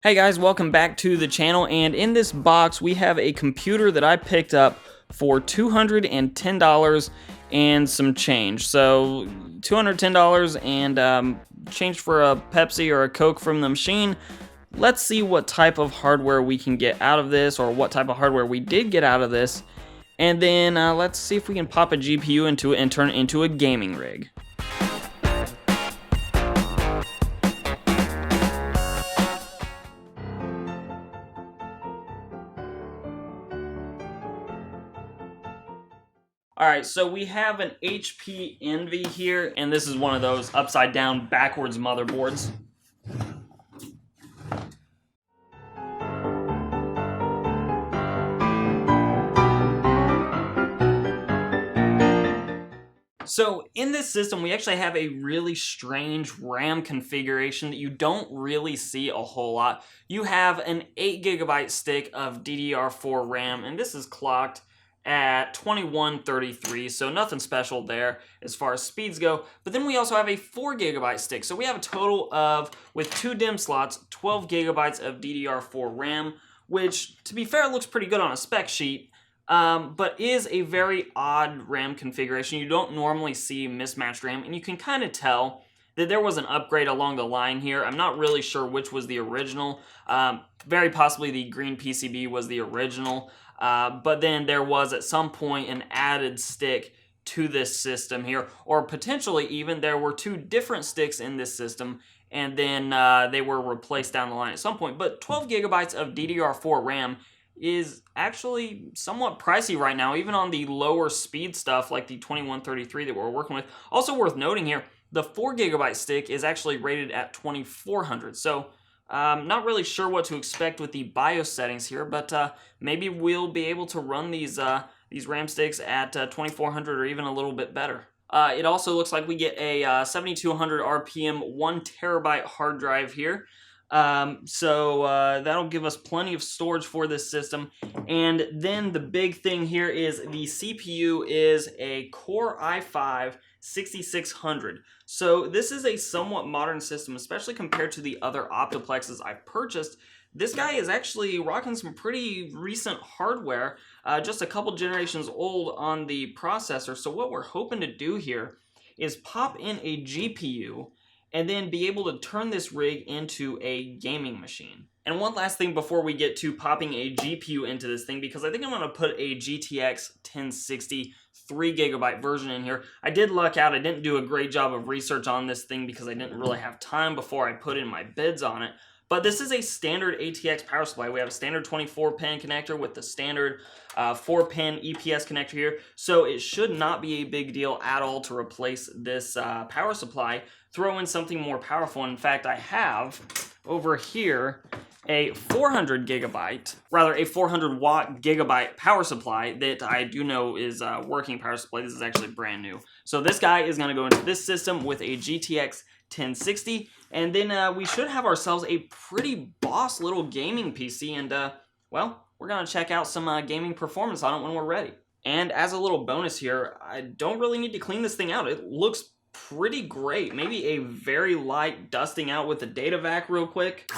Hey guys, welcome back to the channel, and in this box we have a computer that I picked up for $210 and some change. So $210 and change for a Pepsi or a Coke from the machine. Let's see what type of hardware we can get out of this, or what type of hardware we did get out of this, and then let's see if we can pop a GPU into it and turn it into a gaming rig. Alright, so we have an HP Envy here, and this is one of those upside down backwards motherboards. So in this system, we actually have a really strange RAM configuration that you don't really see a whole lot. You have an 8GB stick of DDR4 RAM, and this is clocked at 2133, so nothing special there as far as speeds go. But then we also have a 4GB stick, so we have a total of, with 2 DIMM slots, 12GB of DDR4 RAM, which, to be fair, looks pretty good on a spec sheet, but is a very odd RAM configuration. You don't normally see mismatched RAM, and you can kind of tell that there was an upgrade along the line here. I'm not really sure which was the original. Very possibly the green PCB was the original. But then there was at some point an added stick to this system here, or potentially even there were 2 different sticks in this system, and then they were replaced down the line at some point. But 12GB of DDR4 RAM is actually somewhat pricey right now, even on the lower speed stuff like the 2133 that we're working with. Also worth noting here, the 4GB stick is actually rated at 2400, so not really sure what to expect with the BIOS settings here, but maybe we'll be able to run these RAM sticks at 2400 or even a little bit better. It also looks like we get a 7200 RPM 1TB hard drive here. So that'll give us plenty of storage for this system. And then the big thing here is the CPU is a Core i5 6600. So this is a somewhat modern system, especially compared to the other Optiplexes I've purchased. This guy is actually rocking some pretty recent hardware, just a couple generations old on the processor. So what we're hoping to do here is pop in a GPU and then be able to turn this rig into a gaming machine. And one last thing before we get to popping a GPU into this thing, because I think I'm going to put a GTX 1060 3GB version in here. I did luck out. I didn't do a great job of research on this thing because I didn't really have time before I put in my bids on it. But this is a standard ATX power supply. We have a standard 24-pin connector with the standard 4-pin EPS connector here. So it should not be a big deal at all to replace this power supply. Throw in something more powerful. In fact, I have over here a 400 watt gigabyte power supply that I do know is a working power supply. This is actually brand new. So this guy is going to go into this system with a GTX 1060, and then we should have ourselves a pretty boss little gaming PC, and well, we're going to check out some gaming performance on it when we're ready. And as a little bonus here, I don't really need to clean this thing out. It looks pretty great. Maybe a very light dusting out with the data vac real quick.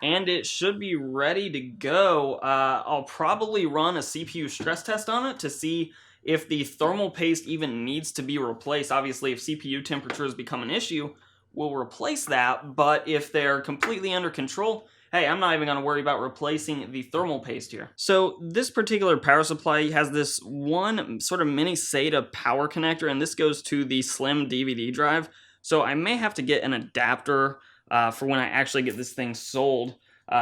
And it should be ready to go. I'll probably run a CPU stress test on it to see if the thermal paste even needs to be replaced. Obviously, if CPU temperatures become an issue, we'll replace that. But if they're completely under control, hey, I'm not even going to worry about replacing the thermal paste here. So this particular power supply has this one sort of mini SATA power connector, and this goes to the slim DVD drive. So I may have to get an adapter for when I actually get this thing sold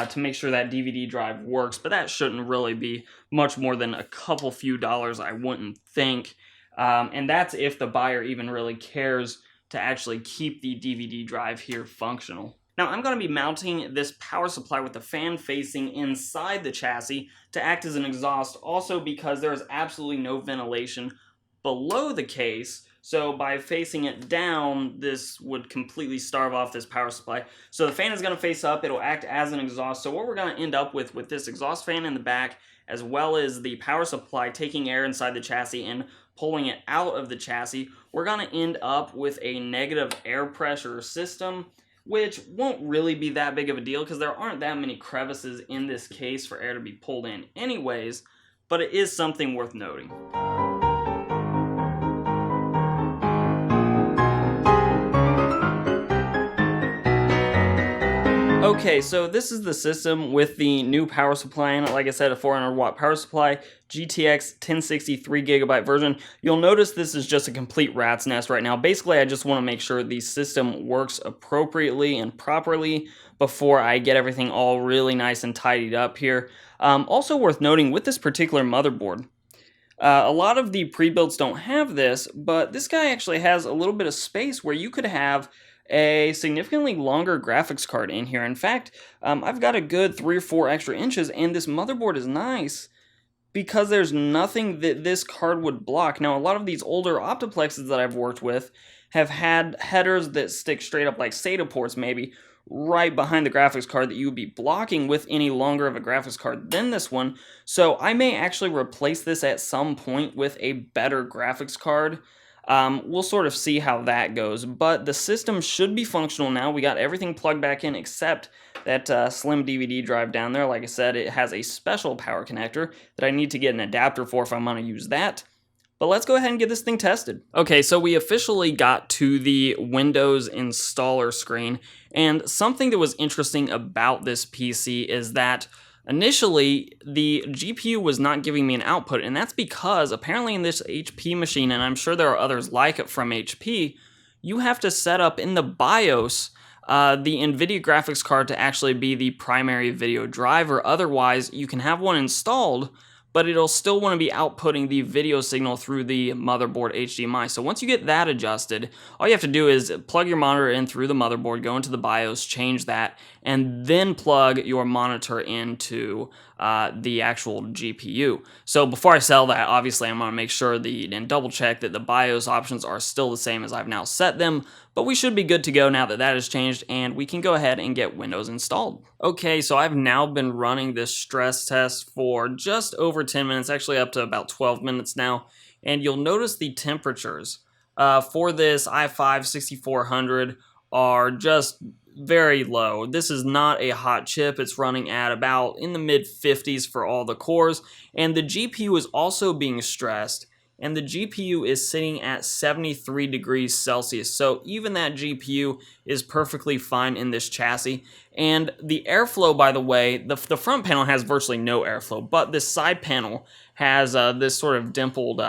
to make sure that DVD drive works, but that shouldn't really be much more than a couple few dollars, I wouldn't think. And that's if the buyer even really cares to actually keep the DVD drive here functional. Now, I'm going to be mounting this power supply with the fan facing inside the chassis to act as an exhaust, also because there is absolutely no ventilation below the case. So by facing it down, this would completely starve off this power supply. So the fan is going to face up. It'll act as an exhaust. So what we're going to end up with this exhaust fan in the back, as well as the power supply taking air inside the chassis and pulling it out of the chassis, we're going to end up with a negative air pressure system, which won't really be that big of a deal because there aren't that many crevices in this case for air to be pulled in anyways, but it is something worth noting. Okay, so this is the system with the new power supply in it. Like I said, a 400 watt power supply, GTX 1060 3GB version. You'll notice this is just a complete rat's nest right now. Basically, I just want to make sure the system works appropriately and properly before I get everything all really nice and tidied up here. Also worth noting with this particular motherboard, a lot of the pre-builds don't have this, but this guy actually has a little bit of space where you could have a significantly longer graphics card in here. In fact, I've got a good 3 or 4 extra inches, and this motherboard is nice because there's nothing that this card would block. Now, a lot of these older Optiplexes that I've worked with have had headers that stick straight up like SATA ports maybe, right behind the graphics card that you would be blocking with any longer of a graphics card than this one. So I may actually replace this at some point with a better graphics card. We'll sort of see how that goes, but the system should be functional now. We got everything plugged back in except that slim DVD drive down there. Like I said, it has a special power connector that I need to get an adapter for if I'm going to use that. But let's go ahead and get this thing tested. Okay, so we officially got to the Windows installer screen, and something that was interesting about this PC is that initially, the GPU was not giving me an output, and that's because apparently in this HP machine, and I'm sure there are others like it from HP, you have to set up in the BIOS the NVIDIA graphics card to actually be the primary video driver. Otherwise, you can have one installed, but it'll still want to be outputting the video signal through the motherboard HDMI. So once you get that adjusted, all you have to do is plug your monitor in through the motherboard, go into the BIOS, change that, and then plug your monitor into the actual GPU. So before I sell that, obviously I'm going to make sure and double check that the BIOS options are still the same as I've now set them, but we should be good to go now that that has changed, and we can go ahead and get Windows installed. Okay, so I've now been running this stress test for just over 10 minutes, actually up to about 12 minutes now, and you'll notice the temperatures for this i5 6400 are just very low. This is not a hot chip. It's running at about in the mid 50s for all the cores, and the GPU is also being stressed, and the GPU is sitting at 73 degrees Celsius. So even that GPU is perfectly fine in this chassis. And the airflow, by the way, the front panel has virtually no airflow, but this side panel has this sort of dimpled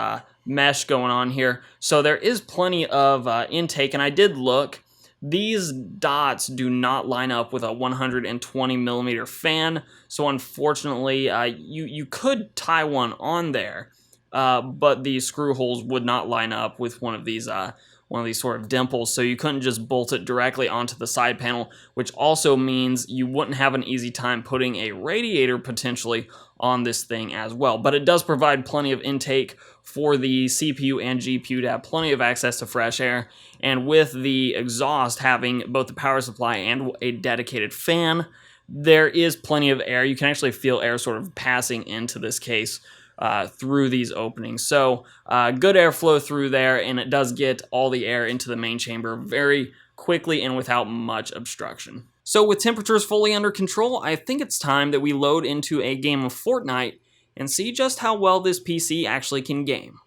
mesh going on here. So there is plenty of intake, and I did look. These dots do not line up with a 120 millimeter fan, so unfortunately you could tie one on there, but the screw holes would not line up with one of these sort of dimples, so you couldn't just bolt it directly onto the side panel, which also means you wouldn't have an easy time putting a radiator potentially on this thing as well. But it does provide plenty of intake for the CPU and GPU to have plenty of access to fresh air, and with the exhaust having both the power supply and a dedicated fan, there is plenty of air. You can actually feel air sort of passing into this case through these openings. So good airflow through there, and it does get all the air into the main chamber very quickly and without much obstruction. So with temperatures fully under control, I think it's time that we load into a game of Fortnite and see just how well this PC actually can game.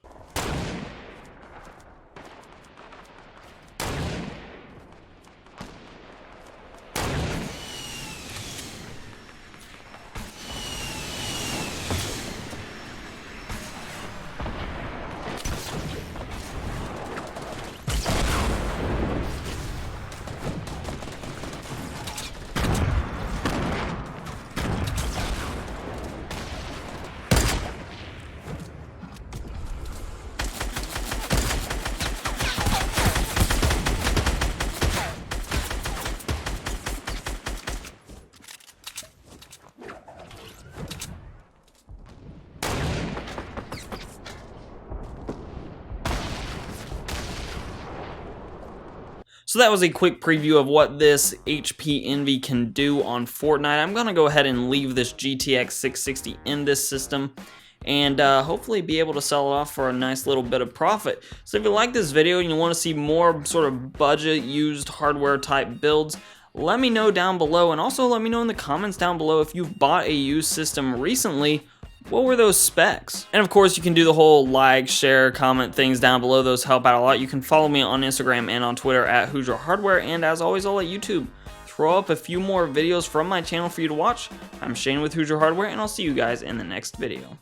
So that was a quick preview of what this HP Envy can do on Fortnite. I'm going to go ahead and leave this GTX 660 in this system, and hopefully be able to sell it off for a nice little bit of profit. So if you like this video and you want to see more sort of budget used hardware type builds, let me know down below, and also let me know in the comments down below if you've bought a used system recently. What were those specs? And of course, you can do the whole like, share, comment things down below. Those help out a lot. You can follow me on Instagram and on Twitter at Hoosier Hardware. And as always, I'll let YouTube throw up a few more videos from my channel for you to watch. I'm Shane with Hoosier Hardware, and I'll see you guys in the next video.